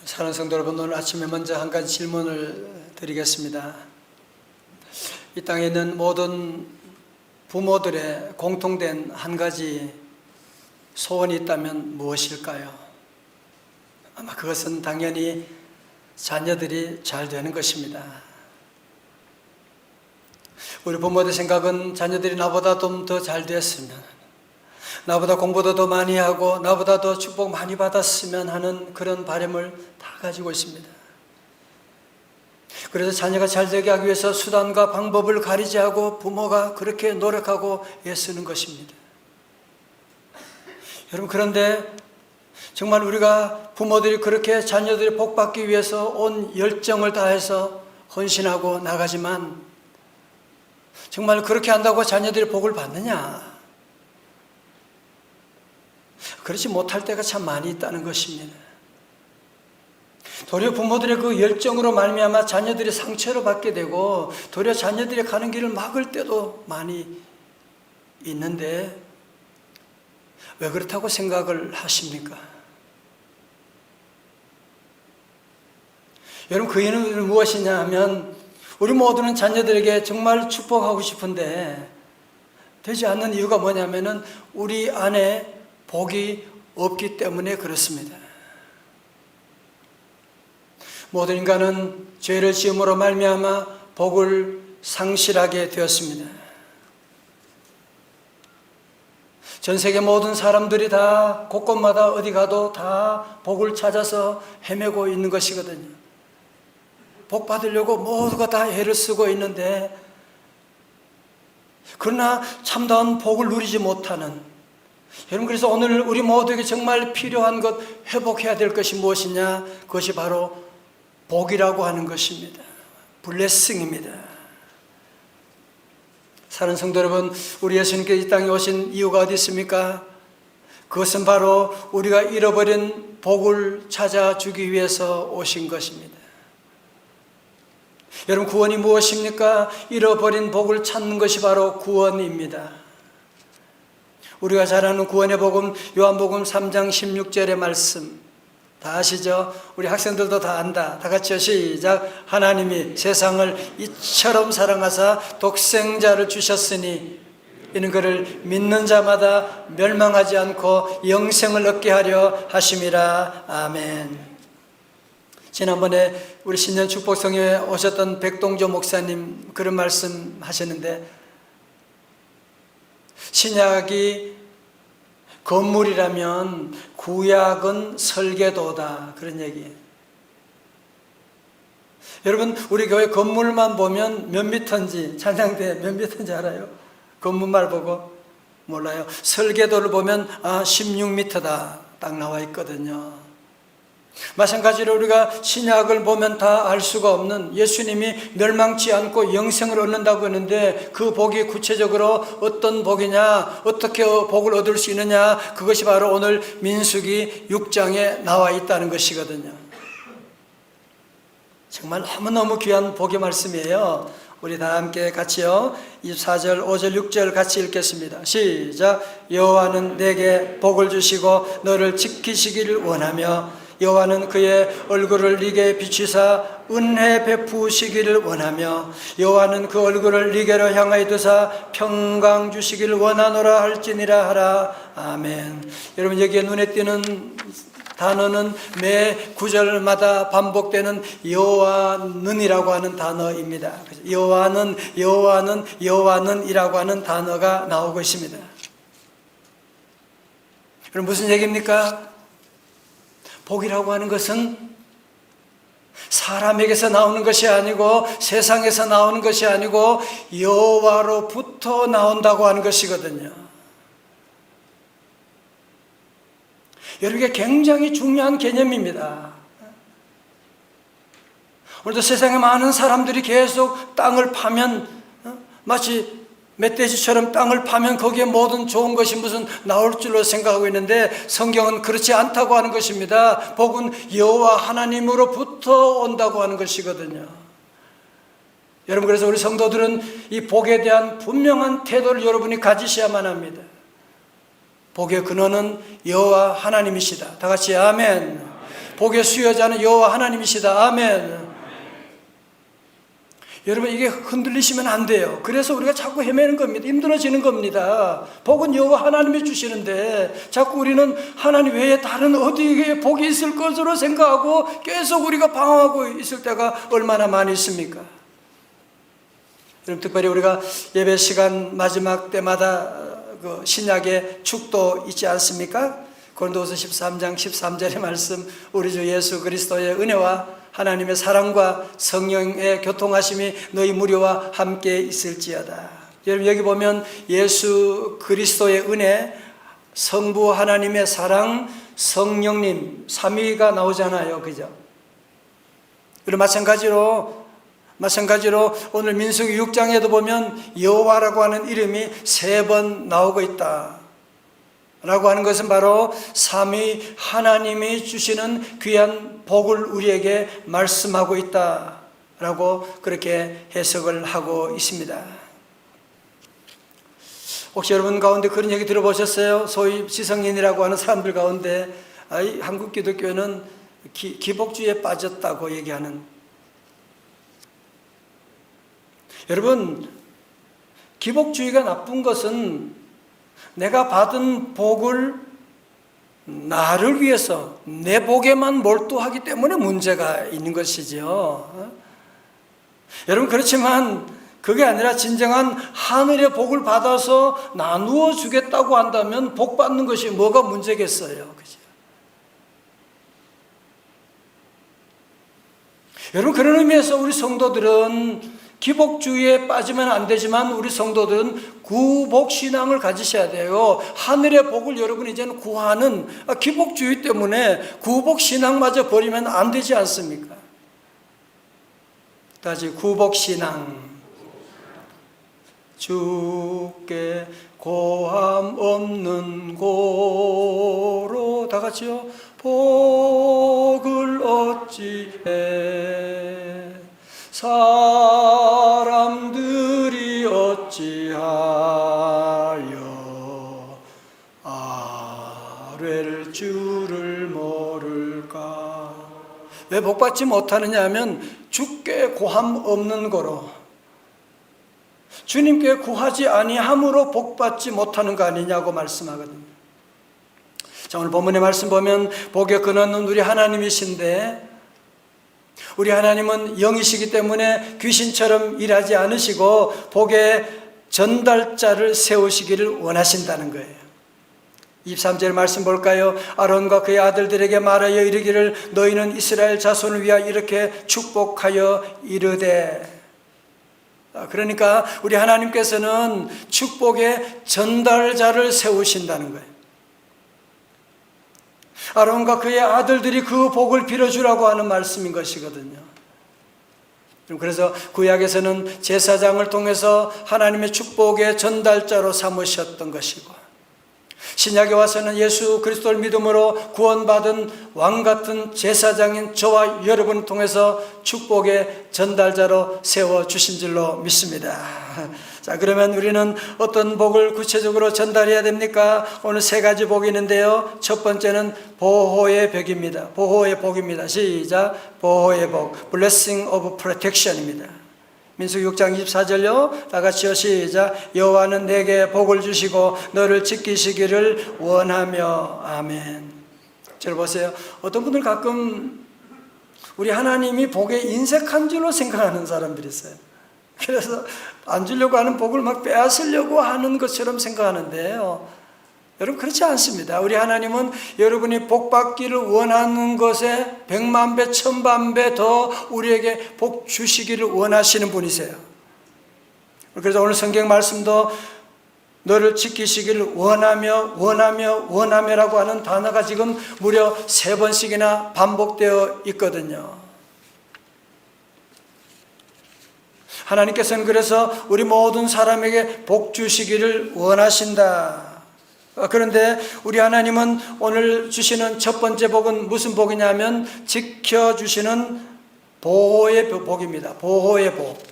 사랑하는 성도 여러분, 오늘 아침에 먼저 한 가지 질문을 드리겠습니다. 이 땅에 있는 모든 부모들의 공통된 한 가지 소원이 있다면 무엇일까요? 아마 그것은 당연히 자녀들이 잘 되는 것입니다. 우리 부모들 생각은 자녀들이 나보다 좀 더 잘 됐으면, 나보다 공부도 더 많이 하고 나보다 더 축복 많이 받았으면 하는 그런 바람을 다 가지고 있습니다. 그래서 자녀가 잘 되게 하기 위해서 수단과 방법을 가리지 않고 부모가 그렇게 노력하고 애쓰는 것입니다. 여러분, 그런데 정말 우리가 부모들이 그렇게 자녀들이 복 받기 위해서 온 열정을 다해서 헌신하고 나가지만 정말 그렇게 한다고 자녀들이 복을 받느냐? 그렇지 못할 때가 참 많이 있다는 것입니다. 도리어 부모들의 그 열정으로 말미암아 자녀들이 상처를 받게 되고 도리어 자녀들이 가는 길을 막을 때도 많이 있는데 왜 그렇다고 생각을 하십니까? 여러분, 그 이유는 무엇이냐 하면 우리 모두는 자녀들에게 정말 축복하고 싶은데 되지 않는 이유가 뭐냐면은 우리 안에 복이 없기 때문에 그렇습니다. 모든 인간은 죄를 지음으로 말미암아 복을 상실하게 되었습니다. 전 세계 모든 사람들이 다 곳곳마다 어디 가도 다 복을 찾아서 헤매고 있는 것이거든요. 복 받으려고 모두가 다 애를 쓰고 있는데 그러나 참다운 복을 누리지 못하는, 여러분, 그래서 오늘 우리 모두에게 정말 필요한 것, 회복해야 될 것이 무엇이냐? 그것이 바로 복이라고 하는 것입니다. 블레싱입니다. 사랑하는 성도 여러분, 우리 예수님께서 이 땅에 오신 이유가 어디 있습니까? 그것은 바로 우리가 잃어버린 복을 찾아주기 위해서 오신 것입니다. 여러분, 구원이 무엇입니까? 잃어버린 복을 찾는 것이 바로 구원입니다. 우리가 잘 아는 구원의 복음, 요한복음 3장 16절의 말씀 다 아시죠? 우리 학생들도 다 안다. 다 같이요, 시작. 하나님이 세상을 이처럼 사랑하사 독생자를 주셨으니 이는 그를 믿는 자마다 멸망하지 않고 영생을 얻게 하려 하심이라. 아멘. 지난번에 우리 신년 축복성회에 오셨던 백동조 목사님 그런 말씀 하셨는데, 신약이 건물이라면 구약은 설계도다, 그런 얘기예요. 여러분, 우리 교회 건물만 보면 몇 미터인지, 찬양대 몇 미터인지 알아요? 건물만 보고 몰라요. 설계도를 보면 16미터다 딱 나와 있거든요. 마찬가지로 우리가 신약을 보면 다 알 수가 없는, 예수님이 멸망치 않고 영생을 얻는다고 했는데 그 복이 구체적으로 어떤 복이냐, 어떻게 복을 얻을 수 있느냐, 그것이 바로 오늘 민수기 6장에 나와 있다는 것이거든요. 정말 너무너무 귀한 복의 말씀이에요. 우리 다 함께 같이요, 24절, 5절, 6절 같이 읽겠습니다. 시작. 여호와는 내게 복을 주시고 너를 지키시기를 원하며 여호와는 그의 얼굴을 네게 비추사 은혜 베푸시기를 원하며 여호와는 그 얼굴을 네게로 향하여 두사 평강 주시기를 원하노라 할지니라 하라. 아멘. 여러분, 여기에 눈에 띄는 단어는 매 구절마다 반복되는 여호와는이라고 하는 단어입니다. 여호와는, 여호와는, 여호와는 이라고 하는 단어가 나오고 있습니다. 그럼 무슨 얘기입니까? 복이라고 하는 것은 사람에게서 나오는 것이 아니고 세상에서 나오는 것이 아니고 여호와로부터 나온다고 하는 것이거든요. 여러분, 이게 굉장히 중요한 개념입니다. 오늘도 세상에 많은 사람들이 계속 땅을 파면 마치 멧돼지처럼 땅을 파면 거기에 모든 좋은 것이 무슨 나올 줄로 생각하고 있는데 성경은 그렇지 않다고 하는 것입니다. 복은 여호와 하나님으로부터 온다고 하는 것이거든요. 여러분, 그래서 우리 성도들은 이 복에 대한 분명한 태도를 여러분이 가지셔야만 합니다. 복의 근원은 여호와 하나님이시다. 다 같이 아멘. 복의 수여자는 여호와 하나님이시다. 아멘. 여러분, 이게 흔들리시면 안 돼요. 그래서 우리가 자꾸 헤매는 겁니다. 힘들어지는 겁니다. 복은 여호와 하나님이 주시는데 자꾸 우리는 하나님 외에 다른 어디에 복이 있을 것으로 생각하고 계속 우리가 방황하고 있을 때가 얼마나 많이 있습니까? 여러분, 특별히 우리가 예배 시간 마지막 때마다 그 신약의 축도 있지 않습니까? 고린도후서 13장 13절의 말씀, 우리 주 예수 그리스도의 은혜와 하나님의 사랑과 성령의 교통하심이 너희 무리와 함께 있을지어다. 여러분, 여기 보면 예수 그리스도의 은혜, 성부 하나님의 사랑, 성령님 삼위가 나오잖아요. 그죠? 그리고 마찬가지로 오늘 민수기 6장에도 보면 여호와라고 하는 이름이 3번 나오고 있다 라고 하는 것은 바로 삼위 하나님이 주시는 귀한 복을 우리에게 말씀하고 있다 라고 그렇게 해석을 하고 있습니다. 혹시 여러분 가운데 그런 얘기 들어보셨어요? 소위 지성인이라고 하는 사람들 가운데 한국 기독교는 기복주의에 빠졌다고 얘기하는. 여러분, 기복주의가 나쁜 것은 내가 받은 복을 나를 위해서 내 복에만 몰두하기 때문에 문제가 있는 것이죠. 여러분, 그렇지만 그게 아니라 진정한 하늘의 복을 받아서 나누어 주겠다고 한다면 복 받는 것이 뭐가 문제겠어요? 그죠? 여러분, 그런 의미에서 우리 성도들은 기복주의에 빠지면 안 되지만 우리 성도들은 구복신앙을 가지셔야 돼요. 하늘의 복을 여러분 이제는 구하는, 기복주의 때문에 구복신앙마저 버리면 안 되지 않습니까? 다시 구복신앙. 주께 고함 없는 고로 다 같이요. 복을 어찌해 사람들이 어찌하여 아뢰를 줄을 모를까. 왜 복받지 못하느냐 하면 주께 고함 없는 거로, 주님께 구하지 아니함으로 복받지 못하는 거 아니냐고 말씀하거든요. 자, 오늘 본문의 말씀 보면 복의 근원은 우리 하나님이신데, 우리 하나님은 영이시기 때문에 귀신처럼 일하지 않으시고 복의 전달자를 세우시기를 원하신다는 거예요. 23절 말씀 볼까요? 아론과 그의 아들들에게 말하여 이르기를 너희는 이스라엘 자손을 위하여 이렇게 축복하여 이르되. 그러니까 우리 하나님께서는 축복의 전달자를 세우신다는 거예요. 아론과 그의 아들들이 그 복을 빌어주라고 하는 말씀인 것이거든요. 그래서 구약에서는 제사장을 통해서 하나님의 축복의 전달자로 삼으셨던 것이고, 신약에 와서는 예수 그리스도를 믿음으로 구원받은 왕같은 제사장인 저와 여러분을 통해서 축복의 전달자로 세워주신 줄로 믿습니다. 자, 그러면 우리는 어떤 복을 구체적으로 전달해야 됩니까? 오늘 3가지 복이 있는데요. 첫 번째는 보호의 복입니다. 보호의 복입니다. 시작. 보호의 복. Blessing of Protection입니다. 민수기 6장 24절요. 다 같이요. 시작. 여호와는 내게 복을 주시고 너를 지키시기를 원하며. 아멘. 저 보세요. 어떤 분들 가끔 우리 하나님이 복에 인색한 줄로 생각하는 사람들이 있어요. 그래서 안 주려고 하는 복을 막 빼앗으려고 하는 것처럼 생각하는데요. 여러분, 그렇지 않습니다. 우리 하나님은 여러분이 복 받기를 원하는 것에 100만 배, 1000만 배 더 우리에게 복 주시기를 원하시는 분이세요. 그래서 오늘 성경 말씀도 너를 지키시기를 원하며라고 하는 단어가 지금 무려 3번씩이나 반복되어 있거든요. 하나님께서는 그래서 우리 모든 사람에게 복 주시기를 원하신다. 그런데 우리 하나님은 오늘 주시는 첫 번째 복은 무슨 복이냐면 지켜주시는 보호의 복입니다. 보호의 복.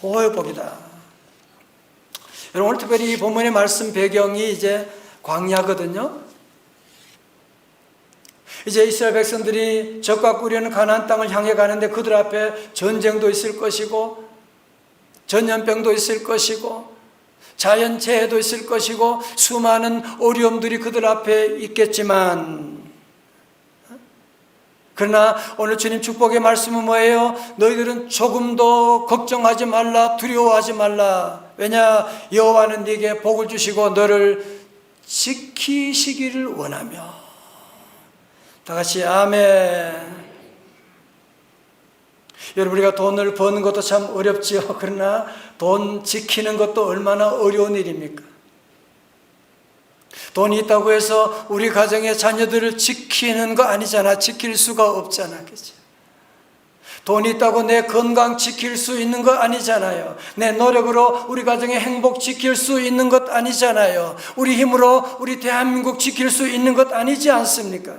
보호의 복이다. 여러분, 오늘 특별히 이 본문의 말씀 배경이 이제 광야거든요. 이제 이스라엘 백성들이 적과 꾸려는 가나안 땅을 향해 가는데 그들 앞에 전쟁도 있을 것이고 전염병도 있을 것이고 자연재해도 있을 것이고 수많은 어려움들이 그들 앞에 있겠지만, 그러나 오늘 주님 축복의 말씀은 뭐예요? 너희들은 조금도 걱정하지 말라, 두려워하지 말라. 왜냐? 여호와는 네게 복을 주시고 너를 지키시기를 원하며. 다 같이 아멘. 여러분, 우리가 돈을 버는 것도 참 어렵지요. 그러나 돈 지키는 것도 얼마나 어려운 일입니까? 돈이 있다고 해서 우리 가정의 자녀들을 지키는 거 아니잖아. 지킬 수가 없잖아. 그죠? 돈이 있다고 내 건강 지킬 수 있는 거 아니잖아요. 내 노력으로 우리 가정의 행복 지킬 수 있는 것 아니잖아요. 우리 힘으로 우리 대한민국 지킬 수 있는 것 아니지 않습니까?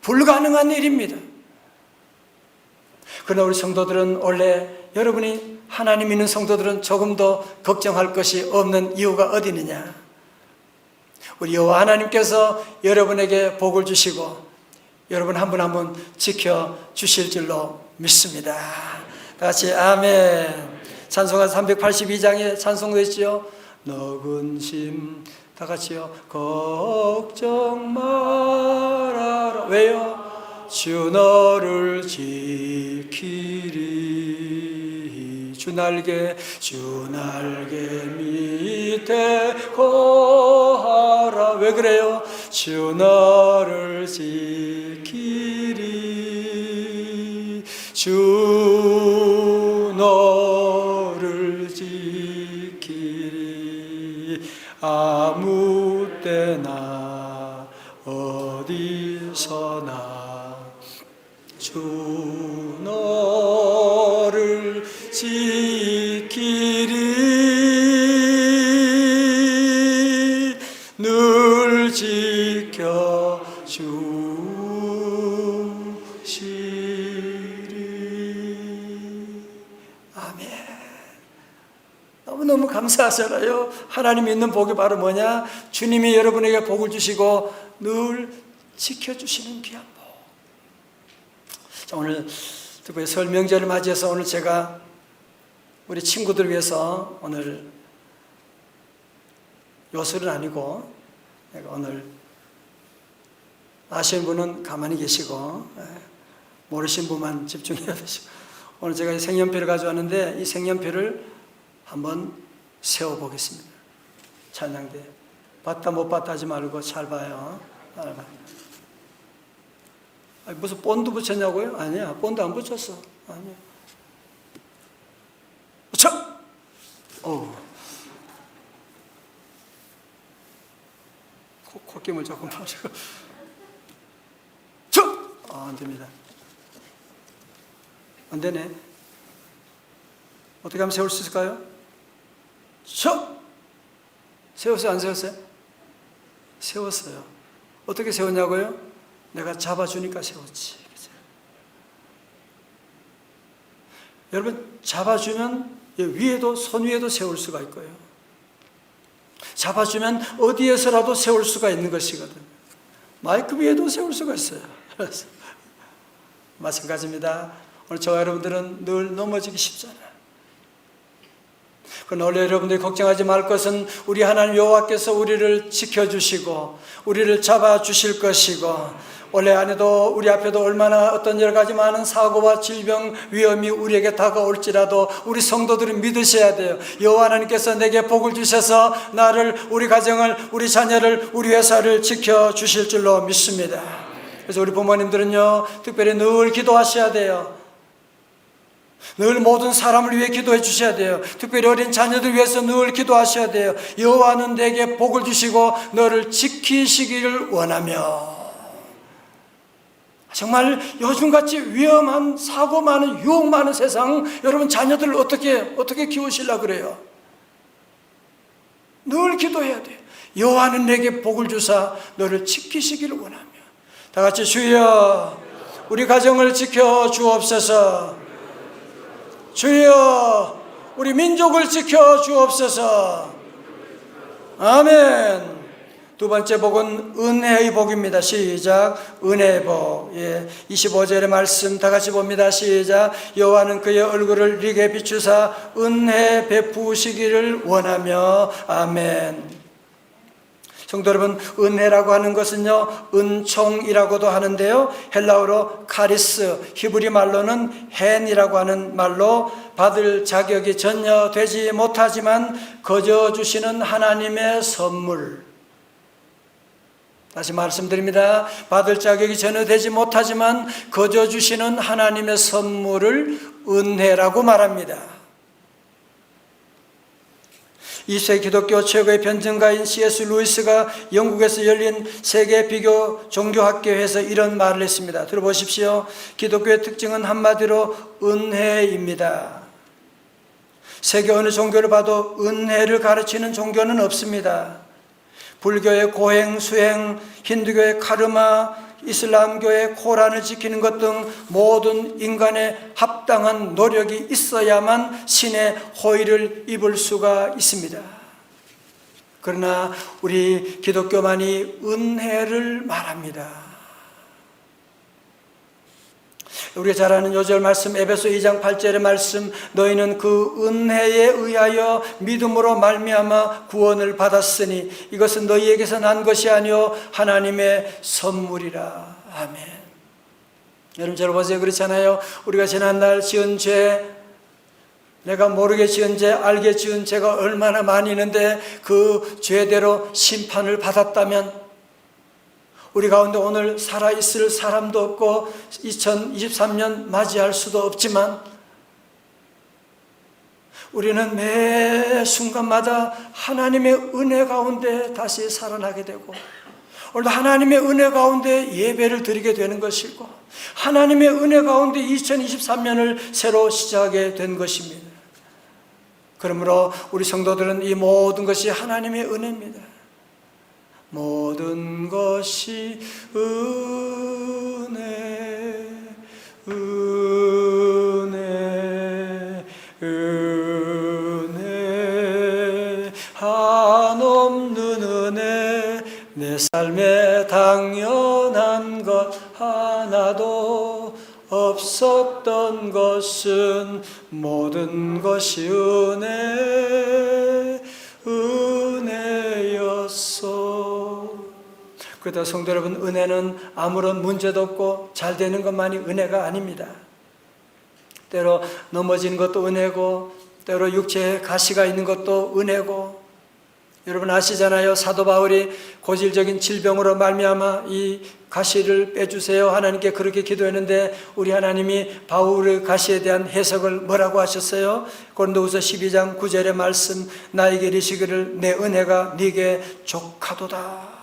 불가능한 일입니다. 그러나 우리 성도들은 원래, 여러분이 하나님 믿는 성도들은 조금 더 걱정할 것이 없는 이유가 어디 있느냐? 우리 여호와 하나님께서 여러분에게 복을 주시고 여러분 한 분 한 분 지켜주실 줄로 믿습니다. 다 같이 아멘. 찬송가 382장에 찬송도 있죠. 너 근심, 다 같이요. 걱정 말아라. 왜요? 주 너를 지키리. 주 날개 밑에 거하라. 왜 그래요? 주 너를 지키리. 주 너를 지키리. 아무 때나 어디서나 주 너를 지키리. 늘 지켜주시리. 아멘. 너무너무 감사하잖아요. 하나님이 있는 복이 바로 뭐냐? 주님이 여러분에게 복을 주시고 늘 지켜주시는 귀한 복. 자, 오늘 특별히 설 명절을 맞이해서 오늘 제가 우리 친구들 위해서 오늘 요술은 아니고, 내가 오늘 아시는 분은 가만히 계시고 모르신 분만 집중해야 되시고, 오늘 제가 이 색연필을 가져왔는데 이 색연필을 한번 세워보겠습니다. 찬양대 봤다 못 봤다 하지 말고 잘 봐요. 아니, 무슨 본드 붙였냐고요? 아니야, 본드 안 붙였어. 아니야. 붙여! 콧김을 조금 마시고. 안 됩니다. 안 되네. 어떻게 하면 세울 수 있을까요? 세웠어요? 안 세웠어요? 세웠어요. 어떻게 세웠냐고요? 내가 잡아주니까 세웠지. 여러분, 잡아주면 위에도, 손 위에도 세울 수가 있고요. 잡아주면 어디에서라도 세울 수가 있는 것이거든요. 마이크 위에도 세울 수가 있어요. 마찬가지입니다. 오늘 저와 여러분들은 늘 넘어지기 쉽잖아요. 그러나 원래 여러분들이 걱정하지 말 것은 우리 하나님 여호와께서 우리를 지켜주시고 우리를 잡아주실 것이고, 원래 안에도 우리 앞에도 얼마나 어떤 여러 가지 많은 사고와 질병 위험이 우리에게 다가올지라도 우리 성도들은 믿으셔야 돼요. 여호와 하나님께서 내게 복을 주셔서 나를, 우리 가정을, 우리 자녀를, 우리 회사를 지켜주실 줄로 믿습니다. 그래서 우리 부모님들은요, 특별히 늘 기도하셔야 돼요. 늘 모든 사람을 위해 기도해 주셔야 돼요. 특별히 어린 자녀들 위해서 늘 기도하셔야 돼요. 여호와는 내게 복을 주시고 너를 지키시기를 원하며. 정말 요즘같이 위험한, 사고 많은, 유혹 많은 세상, 여러분 자녀들을 어떻게 키우시려고 그래요? 늘 기도해야 돼요. 여호와는 내게 복을 주사 너를 지키시기를 원하며. 다 같이 주여 우리 가정을 지켜 주옵소서. 주여 우리 민족을 지켜 주옵소서. 아멘. 두 번째 복은 은혜의 복입니다. 시작. 은혜의 복. 25절의 말씀 다 같이 봅니다. 시작. 여호와는 그의 얼굴을 네게 비추사 은혜 베푸시기를 원하며. 아멘. 성도 여러분, 은혜라고 하는 것은요, 은총이라고도 하는데요, 헬라어로 카리스, 히브리 말로는 헨이라고 하는 말로 받을 자격이 전혀 되지 못하지만 거저 주시는 하나님의 선물. 다시 말씀드립니다. 받을 자격이 전혀 되지 못하지만 거저 주시는 하나님의 선물을 은혜라고 말합니다. 20세기 기독교 최고의 변증가인 C.S. 루이스가 영국에서 열린 세계 비교 종교학교에서 이런 말을 했습니다. 들어보십시오. 기독교의 특징은 한마디로 은혜입니다. 세계 어느 종교를 봐도 은혜를 가르치는 종교는 없습니다. 불교의 고행, 수행, 힌두교의 카르마, 이슬람교의 코란을 지키는 것 등 모든 인간의 합당한 노력이 있어야만 신의 호의를 입을 수가 있습니다. 그러나 우리 기독교만이 은혜를 말합니다. 우리가 잘 아는 요절 말씀, 에베소 2장 8절의 말씀, 너희는 그 은혜에 의하여 믿음으로 말미암아 구원을 받았으니 이것은 너희에게서 난 것이 아니요 하나님의 선물이라. 아멘. 여러분 저를 보세요. 그렇잖아요. 우리가 지난날 지은 죄, 내가 모르게 지은 죄, 알게 지은 죄가 얼마나 많이 있는데 그 죄대로 심판을 받았다면 우리 가운데 오늘 살아있을 사람도 없고 2023년 맞이할 수도 없지만 우리는 매 순간마다 하나님의 은혜 가운데 다시 살아나게 되고 오늘도 하나님의 은혜 가운데 예배를 드리게 되는 것이고 하나님의 은혜 가운데 2023년을 새로 시작하게 된 것입니다. 그러므로 우리 성도들은 이 모든 것이 하나님의 은혜입니다. 모든 것이 은혜, 은혜, 은혜, 한없는 은혜, 내 삶에 당연한 것 하나도 없었던 것은 모든 것이 은혜, 은혜였소. 그렇다 성도 여러분, 은혜는 아무런 문제도 없고 잘 되는 것만이 은혜가 아닙니다. 때로 넘어지는 것도 은혜고 때로 육체에 가시가 있는 것도 은혜고 여러분 아시잖아요. 사도 바울이 고질적인 질병으로 말미암아 이 가시를 빼주세요 하나님께 그렇게 기도했는데 우리 하나님이 바울의 가시에 대한 해석을 뭐라고 하셨어요? 고린도후서 12장 9절의 말씀, 나에게 이르시기를 내 은혜가 네게 족하도다.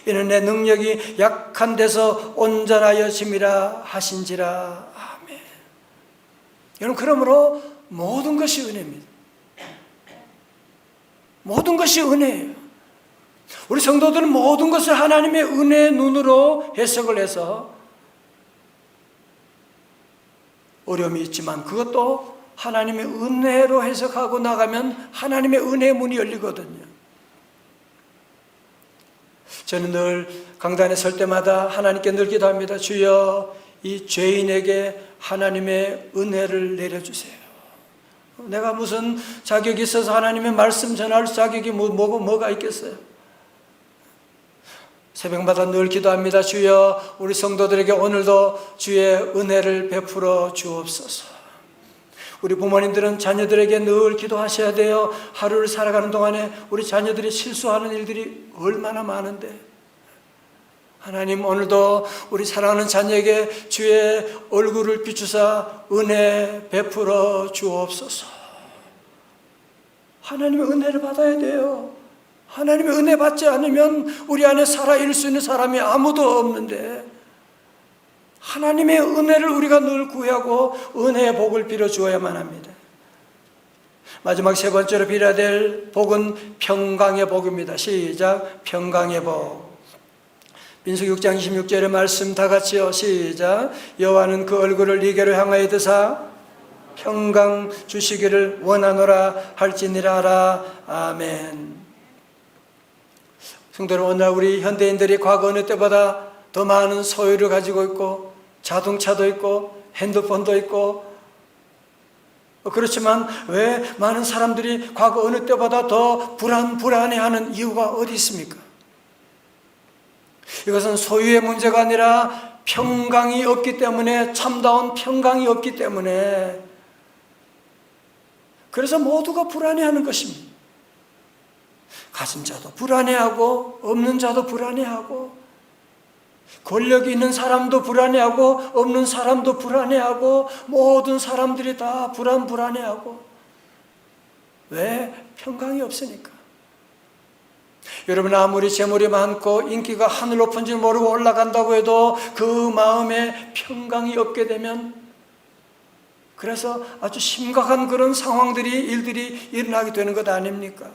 이는 내 능력이 약한 데서 온전하여짐이라 하신지라. 아멘. 여러분 그러므로 모든 것이 은혜입니다. 모든 것이 은혜예요. 우리 성도들은 모든 것을 하나님의 은혜의 눈으로 해석을 해서 어려움이 있지만 그것도 하나님의 은혜로 해석하고 나가면 하나님의 은혜의 문이 열리거든요. 저는 늘 강단에 설 때마다 하나님께 늘 기도합니다. 주여 이 죄인에게 하나님의 은혜를 내려주세요. 내가 무슨 자격이 있어서 하나님의 말씀 전할 자격이 뭐가 있겠어요? 새벽마다 늘 기도합니다. 주여 우리 성도들에게 오늘도 주의 은혜를 베풀어 주옵소서. 우리 부모님들은 자녀들에게 늘 기도하셔야 돼요. 하루를 살아가는 동안에 우리 자녀들이 실수하는 일들이 얼마나 많은데 하나님 오늘도 우리 사랑하는 자녀에게 주의 얼굴을 비추사 은혜 베풀어 주옵소서. 하나님의 은혜를 받아야 돼요. 하나님의 은혜 받지 않으면 우리 안에 살아있을 수 있는 사람이 아무도 없는데 하나님의 은혜를 우리가 늘 구하고 은혜의 복을 빌어 주어야만 합니다. 마지막 세 번째로 빌어야 될 복은 평강의 복입니다. 시작. 평강의 복. 민수기 6장 26절의 말씀 다 같이요. 시작. 여호와는 그 얼굴을 네게로 향하여 드사 평강 주시기를 원하노라 할지니라 하라. 아멘. 성도 여러분, 오늘날 우리 현대인들이 과거 어느 때보다 더 많은 소유를 가지고 있고 자동차도 있고 핸드폰도 있고, 그렇지만 왜 많은 사람들이 과거 어느 때보다 더 불안해하는 이유가 어디 있습니까? 이것은 소유의 문제가 아니라 평강이 없기 때문에, 참다운 평강이 없기 때문에, 그래서 모두가 불안해하는 것입니다. 가진 자도 불안해하고 없는 자도 불안해하고, 권력이 있는 사람도 불안해하고 없는 사람도 불안해하고, 모든 사람들이 다 불안해하고. 왜? 평강이 없으니까. 여러분, 아무리 재물이 많고 인기가 하늘 높은 줄 모르고 올라간다고 해도 그 마음에 평강이 없게 되면, 그래서 아주 심각한 그런 상황들이, 일들이 일어나게 되는 것 아닙니까?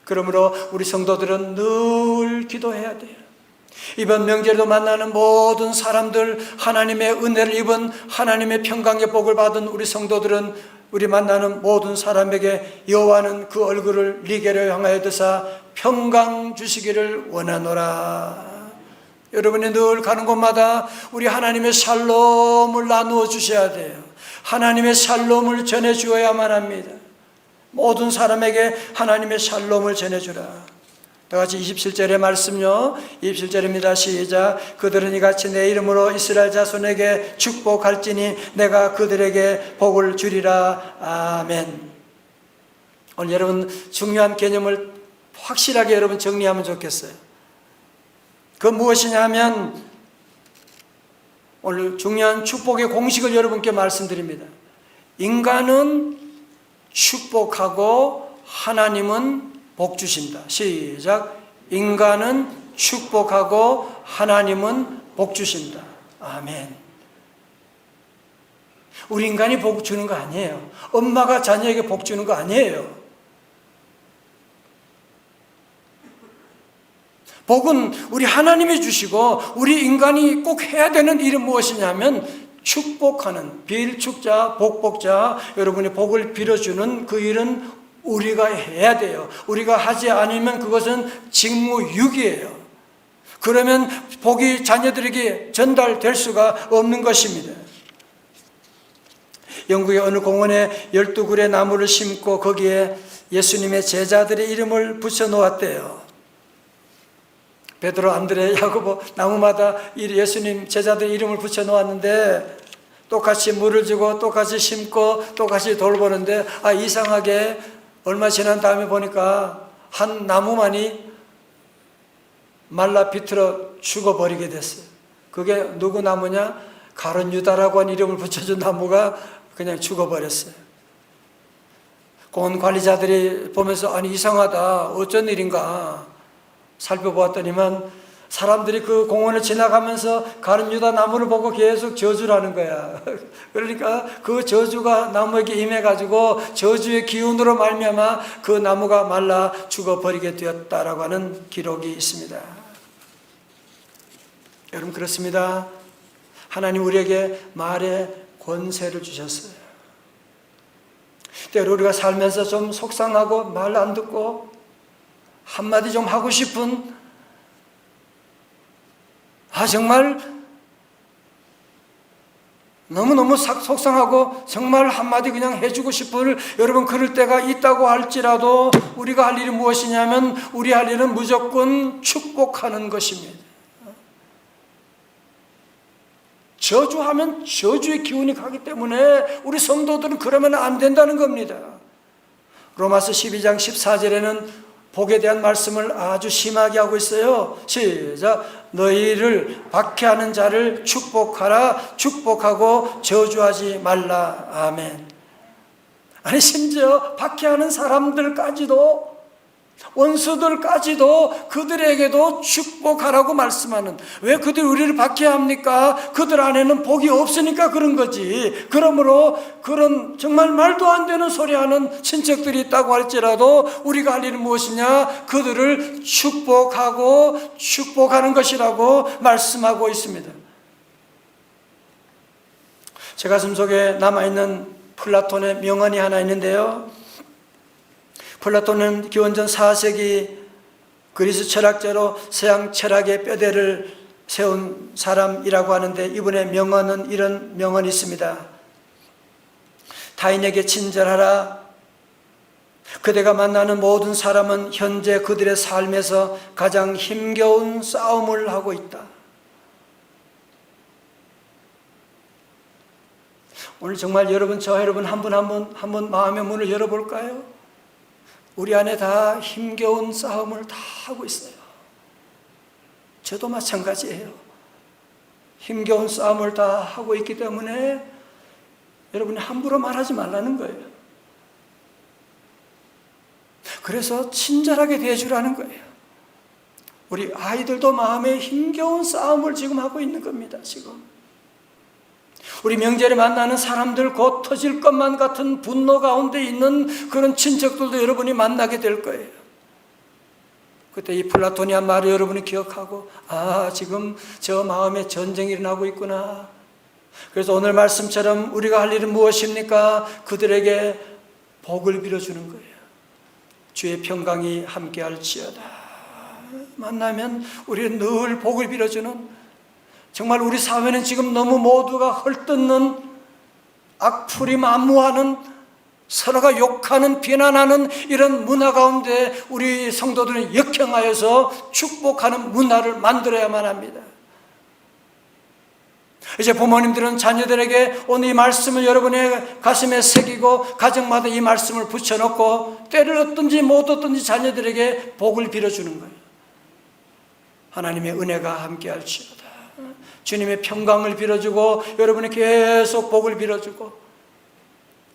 그러므로 우리 성도들은 늘 기도해야 돼요. 이번 명절도 만나는 모든 사람들, 하나님의 은혜를 입은, 하나님의 평강의 복을 받은 우리 성도들은 우리 만나는 모든 사람에게 여호와는 그 얼굴을 니게로 향하여 드사 평강 주시기를 원하노라. 여러분이 늘 가는 곳마다 우리 하나님의 샬롬을 나누어 주셔야 돼요. 하나님의 샬롬을 전해 주어야만 합니다. 모든 사람에게 하나님의 샬롬을 전해주라. 다같이 27절의 말씀요, 27절입니다. 시작. 그들은 이같이 내 이름으로 이스라엘 자손에게 축복할지니 내가 그들에게 복을 주리라. 아멘. 오늘 여러분 중요한 개념을 확실하게 여러분 정리하면 좋겠어요. 그 무엇이냐 하면, 오늘 중요한 축복의 공식을 여러분께 말씀드립니다. 인간은 축복하고 하나님은 복 주신다. 시작. 인간은 축복하고 하나님은 복 주신다. 아멘. 우리 인간이 복 주는 거 아니에요. 엄마가 자녀에게 복 주는 거 아니에요. 복은 우리 하나님이 주시고, 우리 인간이 꼭 해야 되는 일은 무엇이냐면 축복하는, 빌축자, 복복자, 여러분이 복을 빌어주는 그 일은 우리가 해야 돼요. 우리가 하지 않으면 그것은 직무유기예요. 그러면 복이 자녀들에게 전달될 수가 없는 것입니다. 영국의 어느 공원에 12그루의 나무를 심고 거기에 예수님의 제자들의 이름을 붙여 놓았대요. 베드로, 안드레, 야고보 나무마다 예수님 제자들의 이름을 붙여 놓았는데, 똑같이 물을 주고 똑같이 심고 똑같이 돌보는데, 이상하게 얼마 지난 다음에 보니까 한 나무만이 말라 비틀어 죽어버리게 됐어요. 그게 누구 나무냐? 가룟 유다라고 한 이름을 붙여준 나무가 그냥 죽어버렸어요. 공원 관리자들이 보면서 아니 이상하다, 어쩐 일인가 살펴보았더니만 사람들이 그 공원을 지나가면서 가룟 유다 나무를 보고 계속 저주를 하는 거야. 그러니까 그 저주가 나무에게 임해가지고 저주의 기운으로 말미암아 그 나무가 말라 죽어버리게 되었다라고 하는 기록이 있습니다. 여러분, 그렇습니다. 하나님 우리에게 말의 권세를 주셨어요. 때로 우리가 살면서 좀 속상하고 말 안 듣고 한마디 좀 하고 싶은, 정말 너무너무 속상하고 정말 한마디 그냥 해주고 싶을, 여러분 그럴 때가 있다고 할지라도 우리가 할 일이 무엇이냐면, 우리 할 일은 무조건 축복하는 것입니다. 저주하면 저주의 기운이 가기 때문에 우리 성도들은 그러면 안 된다는 겁니다. 로마서 12장 14절에는 복에 대한 말씀을 아주 심하게 하고 있어요. 시작. 너희를 박해하는 자를 축복하라. 축복하고 저주하지 말라. 아멘. 아니 심지어 박해하는 사람들까지도, 원수들까지도 그들에게도 축복하라고 말씀하는, 왜 그들이 우리를 박해합니까? 그들 안에는 복이 없으니까 그런 거지. 그러므로 그런 정말 말도 안 되는 소리 하는 친척들이 있다고 할지라도 우리가 할 일은 무엇이냐? 그들을 축복하고 축복하는 것이라고 말씀하고 있습니다. 제 가슴 속에 남아있는 플라톤의 명언이 하나 있는데요, 플라톤은 기원전 4세기 그리스 철학자로 서양 철학의 뼈대를 세운 사람이라고 하는데, 이분의 명언은 이런 명언이 있습니다. 타인에게 친절하라. 그대가 만나는 모든 사람은 현재 그들의 삶에서 가장 힘겨운 싸움을 하고 있다. 오늘 정말 여러분, 저 여러분 한 분 마음의 문을 열어볼까요? 우리 안에 다 힘겨운 싸움을 다 하고 있어요. 저도 마찬가지예요. 힘겨운 싸움을 다 하고 있기 때문에 여러분이 함부로 말하지 말라는 거예요. 그래서 친절하게 대해주라는 거예요. 우리 아이들도 마음에 힘겨운 싸움을 지금 하고 있는 겁니다. 지금 우리 명절에 만나는 사람들, 곧 터질 것만 같은 분노 가운데 있는 그런 친척들도 여러분이 만나게 될 거예요. 그때 이 플라토니안 말을 여러분이 기억하고, 아, 지금 저 마음에 전쟁이 일어나고 있구나. 그래서 오늘 말씀처럼 우리가 할 일은 무엇입니까? 그들에게 복을 빌어주는 거예요. 주의 평강이 함께할지어다. 만나면 우리는 늘 복을 빌어주는, 정말 우리 사회는 지금 너무 모두가 헐뜯는, 악풀이 만무하는, 서로가 욕하는, 비난하는 이런 문화 가운데 우리 성도들은 역행하여서 축복하는 문화를 만들어야만 합니다. 이제 부모님들은 자녀들에게 오늘 이 말씀을 여러분의 가슴에 새기고 가정마다 이 말씀을 붙여놓고 때를 얻든지 못 얻든지 자녀들에게 복을 빌어주는 거예요. 하나님의 은혜가 함께할지어다. 주님의 평강을 빌어주고 여러분이 계속 복을 빌어주고,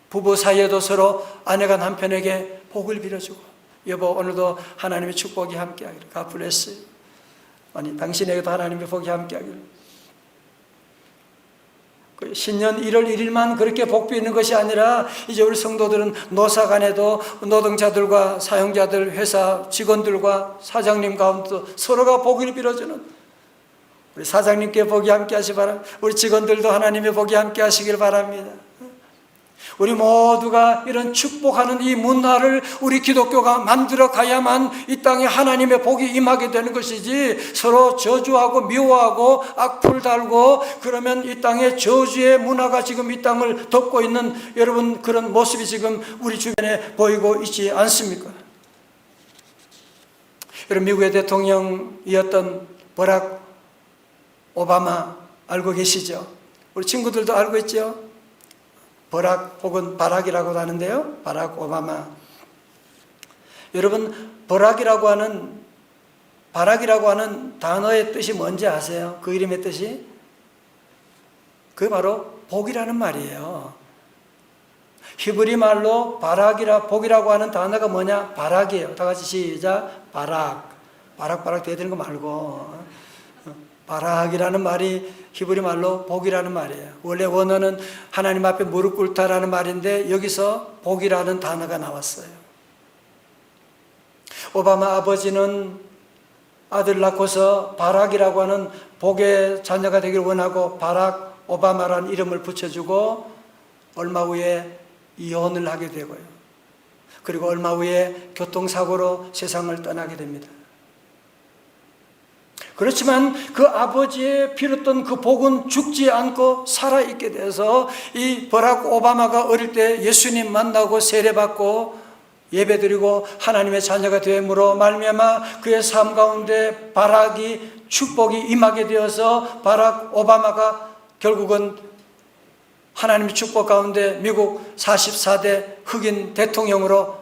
부부 사이에도 서로 아내가 남편에게 복을 빌어주고, 여보 오늘도 하나님의 축복이 함께하기를, God bless you. 아니 당신에게도 하나님의 복이 함께하기를. 신년 1월 1일만 그렇게 복 비는 것이 아니라 이제 우리 성도들은 노사 간에도 노동자들과 사용자들, 회사 직원들과 사장님 가운데도 서로가 복을 빌어주는, 우리 사장님께 복이 함께 하시기 바랍니다. 우리 직원들도 하나님의 복이 함께 하시길 바랍니다. 우리 모두가 이런 축복하는 이 문화를 우리 기독교가 만들어 가야만 이 땅에 하나님의 복이 임하게 되는 것이지, 서로 저주하고 미워하고 악플 달고 그러면 이 땅에 저주의 문화가 지금 이 땅을 덮고 있는 여러분, 그런 모습이 지금 우리 주변에 보이고 있지 않습니까? 여러분, 미국의 대통령이었던 버락 오바마 알고 계시죠? 우리 친구들도 알고 있죠? 버락 혹은 바락이라고도 하는데요, 바락 오바마. 여러분, 바락이라고 하는 단어의 뜻이 뭔지 아세요? 그 이름의 뜻이? 그게 바로 복이라는 말이에요. 히브리 말로 복이라고 하는 단어가 뭐냐? 바락이에요. 다 같이 시작. 바락 대야 되는 거 말고, 바락이라는 말이 히브리 말로 복이라는 말이에요. 원래 원어는 하나님 앞에 무릎 꿇다라는 말인데 여기서 복이라는 단어가 나왔어요. 오바마 아버지는 아들 낳고서 바락이라고 하는 복의 자녀가 되기를 원하고 바락 오바마라는 이름을 붙여주고, 얼마 후에 이혼을 하게 되고요. 그리고 얼마 후에 교통사고로 세상을 떠나게 됩니다. 그렇지만 그 아버지의 빌었던 그 복은 죽지 않고 살아있게 돼서 이 버락 오바마가 어릴 때 예수님 만나고 세례받고 예배드리고 하나님의 자녀가 됨으로 말미암아 그의 삶 가운데 바락이, 축복이 임하게 되어서 바락 오바마가 결국은 하나님의 축복 가운데 미국 44대 흑인 대통령으로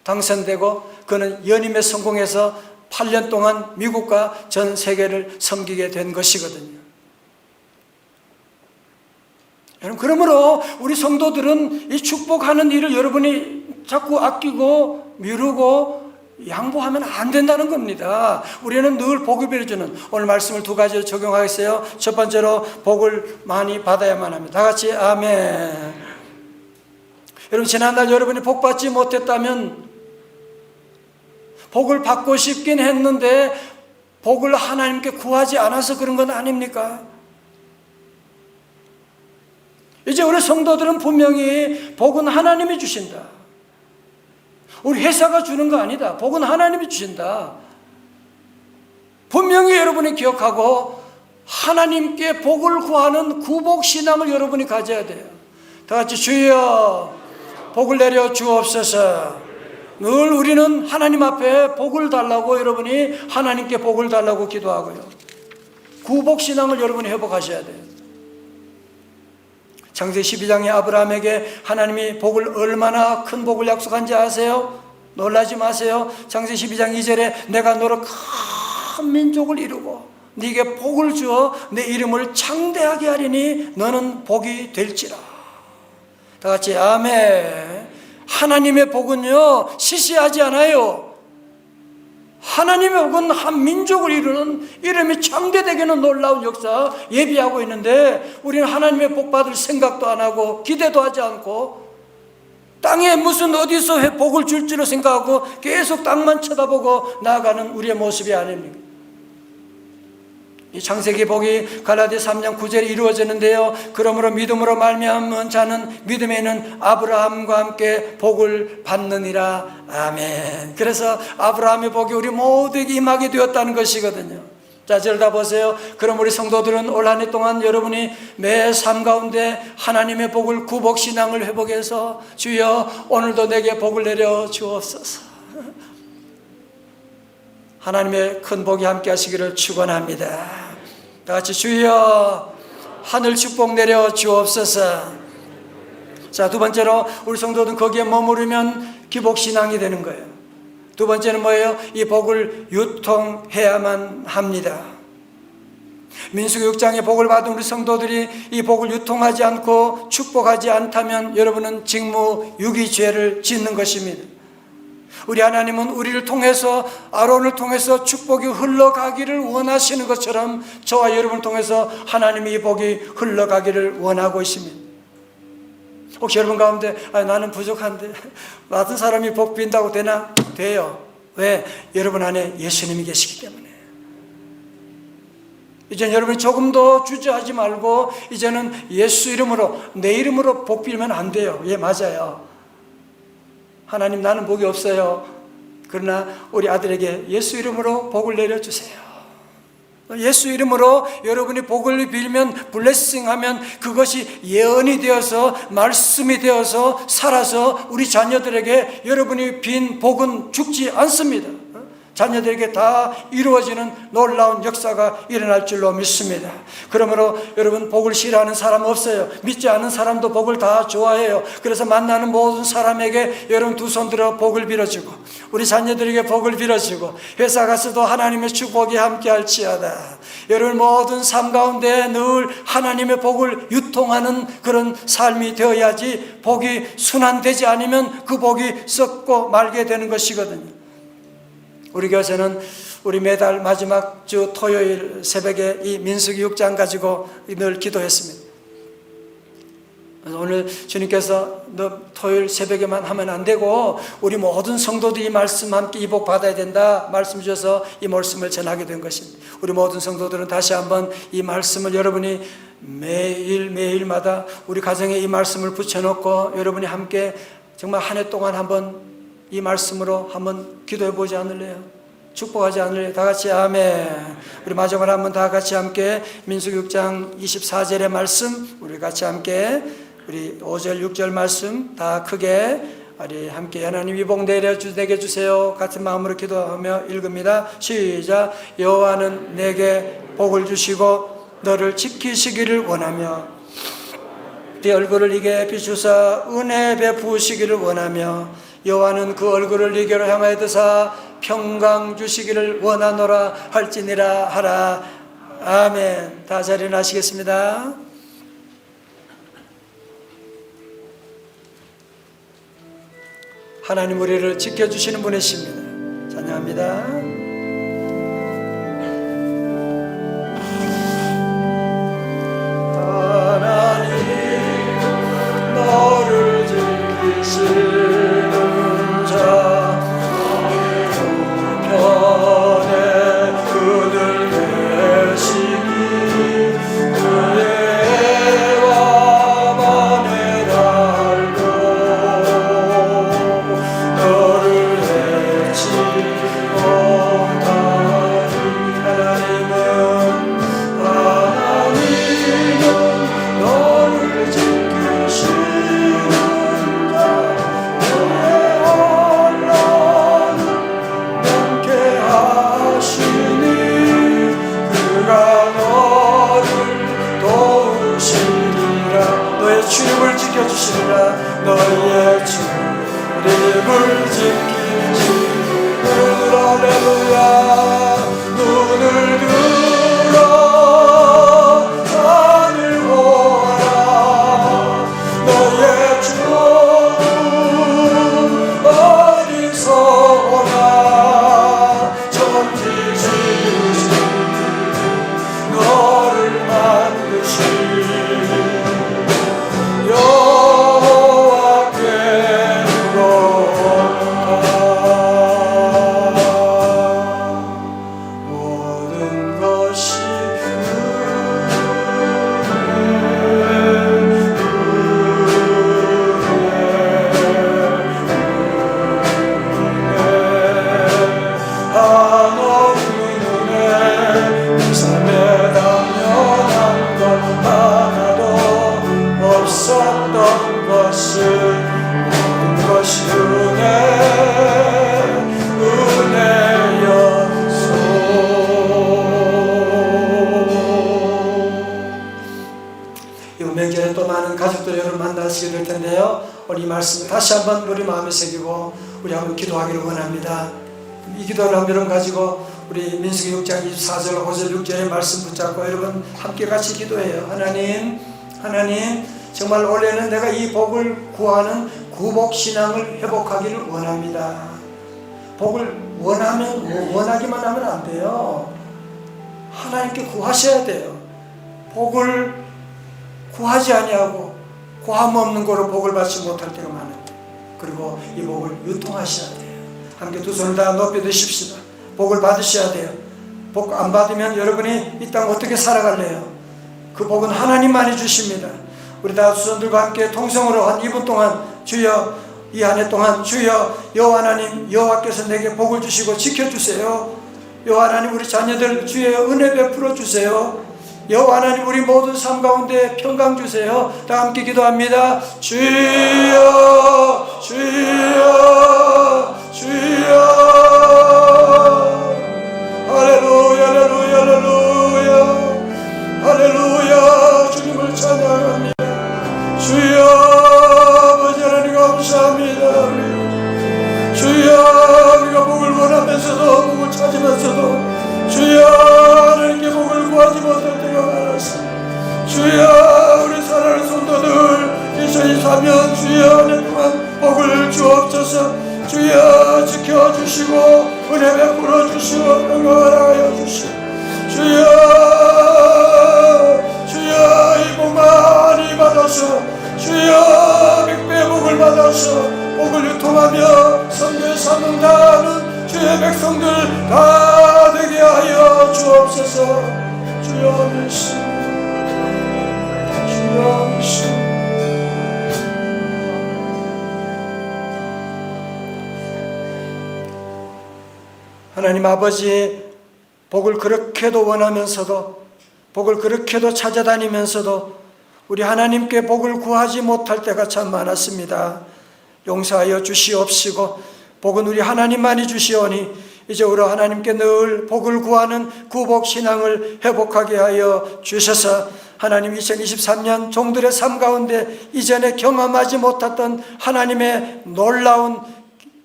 당선되고, 그는 연임에 성공해서 8년 동안 미국과 전 세계를 섬기게 된 것이거든요. 여러분, 그러므로 우리 성도들은 이 축복하는 일을 여러분이 자꾸 아끼고 미루고 양보하면 안 된다는 겁니다. 우리는 늘 복을 빌어주는, 오늘 말씀을 두 가지로 적용하겠어요. 첫 번째로 복을 많이 받아야만 합니다. 다 같이 아멘. 여러분, 지난날 여러분이 복 받지 못했다면, 복을 받고 싶긴 했는데 복을 하나님께 구하지 않아서 그런 건 아닙니까? 이제 우리 성도들은 분명히 복은 하나님이 주신다. 우리 회사가 주는 거 아니다. 복은 하나님이 주신다. 분명히 여러분이 기억하고 하나님께 복을 구하는 구복신앙을 여러분이 가져야 돼요. 다 같이 주여 복을 내려 주옵소서. 늘 우리는 하나님 앞에 복을 달라고, 여러분이 하나님께 복을 달라고 기도하고요. 구복신앙을 여러분이 회복하셔야 돼요. 창세기 12장에 아브라함에게 하나님이 복을, 얼마나 큰 복을 약속한지 아세요? 놀라지 마세요. 창세기 12장 2절에 내가 너로 큰 민족을 이루고 네게 복을 주어 내 이름을 창대하게 하리니 너는 복이 될지라. 다 같이 아멘. 하나님의 복은요 시시하지 않아요. 하나님의 복은 한 민족을 이루는, 이름이 창대되게는 놀라운 역사 예비하고 있는데, 우리는 하나님의 복 받을 생각도 안 하고 기대도 하지 않고 땅에 무슨 어디서 복을 줄 줄을 생각하고 계속 땅만 쳐다보고 나아가는 우리의 모습이 아닙니까? 이 창세기 복이 갈라디아 3장 9절에 이루어졌는데요, 그러므로 믿음으로 말미암은 자는 믿음에 있는 아브라함과 함께 복을 받느니라. 아멘. 그래서 아브라함의 복이 우리 모두에게 임하게 되었다는 것이거든요. 자, 저를 보세요. 그럼 우리 성도들은 올 한 해 동안 여러분이 매 삶 가운데 하나님의 복을, 구복신앙을 회복해서 주여 오늘도 내게 복을 내려 주옵소서. 하나님의 큰 복이 함께 하시기를 축원합니다. 다 같이 주여 하늘 축복 내려 주옵소서. 자, 두 번째로 우리 성도들은 거기에 머무르면 기복신앙이 되는 거예요. 두 번째는 뭐예요? 이 복을 유통해야만 합니다. 민수기 6장의 복을 받은 우리 성도들이 이 복을 유통하지 않고 축복하지 않다면 여러분은 직무유기죄를 짓는 것입니다. 우리 하나님은 우리를 통해서, 아론을 통해서 축복이 흘러가기를 원하시는 것처럼 저와 여러분을 통해서 하나님이 이 복이 흘러가기를 원하고 있습니다. 혹시 여러분 가운데 나는 부족한데 같은 사람이 복 빈다고 되나? 돼요. 왜? 여러분 안에 예수님이 계시기 때문에. 이제 여러분이 조금 더 주저하지 말고 이제는 예수 이름으로, 내 이름으로 복 빌면 안 돼요. 예, 맞아요. 하나님 나는 복이 없어요. 그러나 우리 아들에게 예수 이름으로 복을 내려주세요. 예수 이름으로 여러분이 복을 빌면, 블레싱하면 그것이 예언이 되어서, 말씀이 되어서 살아서 우리 자녀들에게 여러분이 빈 복은 죽지 않습니다. 자녀들에게 다 이루어지는 놀라운 역사가 일어날 줄로 믿습니다. 그러므로 여러분 복을 싫어하는 사람 없어요. 믿지 않은 사람도 복을 다 좋아해요. 그래서 만나는 모든 사람에게 여러분 두 손 들어 복을 빌어주고, 우리 자녀들에게 복을 빌어주고, 회사 가서도 하나님의 축복이 함께할지어다. 여러분 모든 삶 가운데 늘 하나님의 복을 유통하는 그런 삶이 되어야지, 복이 순환되지 않으면 그 복이 썩고 말게 되는 것이거든요. 우리 교회에서는 우리 매달 마지막 주 토요일 새벽에 이 민수기 6장 가지고 늘 기도했습니다. 그래서 오늘 주님께서 너 토요일 새벽에만 하면 안 되고 우리 모든 성도들이 이 말씀 함께 이복 받아야 된다 말씀 주셔서 이 말씀을 전하게 된 것입니다. 우리 모든 성도들은 다시 한번 이 말씀을 여러분이 매일마다 우리 가정에 이 말씀을 붙여놓고 여러분이 함께 정말 한 해 동안 한번 이 말씀으로 한번 기도해 보지 않을래요? 축복하지 않을래요? 다 같이 아멘. 우리 마지막으로 한번 다 같이 함께 민수기 6장 24절의 말씀 우리 같이 함께 우리 5절 6절 말씀 다 크게 우리 함께 하나님 이 복 내게 주세요 같은 마음으로 기도하며 읽습니다. 시작. 여호와는 내게 복을 주시고 너를 지키시기를 원하며 네 얼굴을 네게 비추사 은혜 베푸시기를 원하며 여호와는 그 얼굴을 네게로 향하여 드사 평강 주시기를 원하노라 할지니라 하라. 아멘. 다 자리에 나시겠습니다. 하나님 우리를 지켜주시는 분이십니다. 찬양합니다. 너를 지키시는 자 편에 그들 계시니 그의 애와 만에 달고 너를 해치고 너의 출입을 지키지. 할렐루야. 눈을 들어 하늘 보아라. 너의 주 어디서 오나. 천지 지으신 너를 만드신 명절에 또 많은 가족들 여러분 만나시게 될 텐데요. 오늘 이 말씀 다시 한번 우리 마음에 새기고 우리 한번 기도하기를 원합니다. 이 기도를 한번 여러분 가지고 우리 민수기 6장 24절 5절 6절의 말씀 붙잡고 여러분 함께 같이 기도해요. 하나님 정말 올해는 내가 이 복을 구하는 구복신앙을 회복하기를 원합니다. 복을 원하기만 하면 안 돼요. 하나님께 구하셔야 돼요. 복을 구하지 아니하고 구함 없는 거로 복을 받지 못할 때가 많은데, 그리고 이 복을 유통하셔야 돼요. 함께 두 손을 다 높이 드십시다. 복을 받으셔야 돼요. 복 안 받으면 여러분이 이 땅 어떻게 살아갈래요? 그 복은 하나님만이 주십니다. 우리 다 두 손 들고 함께 통성으로 한 2분 동안 주여, 이 한 해 동안 주여, 여호와 하나님, 여호와께서 내게 복을 주시고 지켜주세요. 여호와 하나님, 우리 자녀들 주여 은혜 베풀어 주세요. 여호와 하나님, 우리 모든 삶 가운데 평강 주세요. 다 함께 기도합니다. 주여, 주여, 주여. 할렐루야, 할렐루야, 할렐루야, 할렐루야. 주님을 찬양합니다. 주여, 아버지 하나님 감사합니다. 주여, 우리가 복을 원하면서도 복을 찾으면서도 주여 하나님께 복을 구하지 못할 때가 많았습니다. 주여, 우리 사랑하는 성도들 2023년 주여 한 해 동안 복을 주옵소서. 주여 지켜주시고 은혜 베풀어 주시고 평강을 하여 주시고 주여, 주여 이 복 많이 받아서 주여 백배 복을 받아서 복을 유통하며 선교에 삼는다는 주의 백성들 다 되게 하여 주옵소서. 주여 미시, 주여 미시. 하나님 아버지, 복을 그렇게도 원하면서도 복을 그렇게도 찾아다니면서도 우리 하나님께 복을 구하지 못할 때가 참 많았습니다. 용서하여 주시옵시고 복은 우리 하나님만이 주시오니 이제 우리 하나님께 늘 복을 구하는 구복신앙을 회복하게 하여 주셔서 하나님 2023년 종들의 삶 가운데 이전에 경험하지 못했던 하나님의 놀라운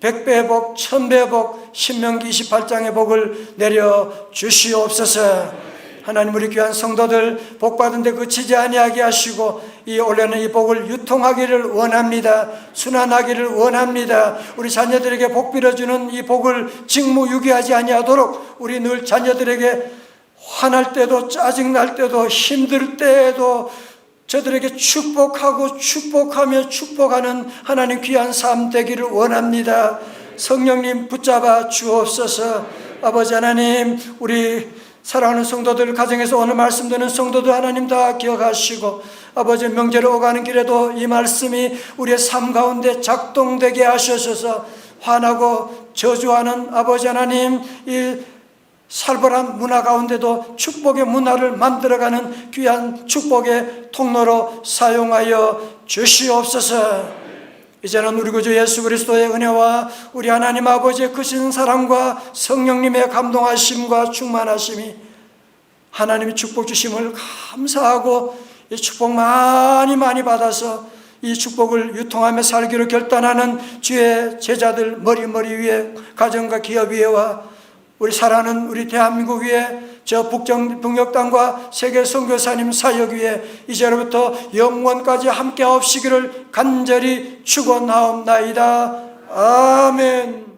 100배의 복, 1000배의 복, 신명기 28장의 복을 내려 주시옵소서. 하나님, 우리 귀한 성도들 복받은 데 그치지 아니하게 하시고 이 올해는 이 복을 유통하기를 원합니다. 순환하기를 원합니다. 우리 자녀들에게 복 빌어주는 이 복을 직무유기하지 아니하도록 우리 늘 자녀들에게 화날 때도 짜증날 때도 힘들 때에도 저들에게 축복하고 축복하며 축복하는 하나님 귀한 삶 되기를 원합니다. 성령님 붙잡아 주옵소서. 아버지 하나님, 우리 사랑하는 성도들 가정에서 오늘 말씀 듣는 성도들 하나님 다 기억하시고 아버지 명절에 오가는 길에도 이 말씀이 우리의 삶 가운데 작동되게 하셔서 화나고 저주하는 아버지 하나님 이 살벌한 문화 가운데도 축복의 문화를 만들어가는 귀한 축복의 통로로 사용하여 주시옵소서. 이제는 우리 구주 예수 그리스도의 은혜와 우리 하나님 아버지의 크신 사랑과 성령님의 감동하심과 충만하심이 하나님의 축복 주심을 감사하고 이 축복 많이 받아서 이 축복을 유통하며 살기로 결단하는 주의 제자들 머리 위에, 가정과 기업 위에와 우리 사랑하는 우리 대한민국 위에, 저 북경 땅과 세계 선교사님 사역 위에 이제로부터 영원까지 함께 하옵시기를 간절히 축원하옵나이다. 아멘.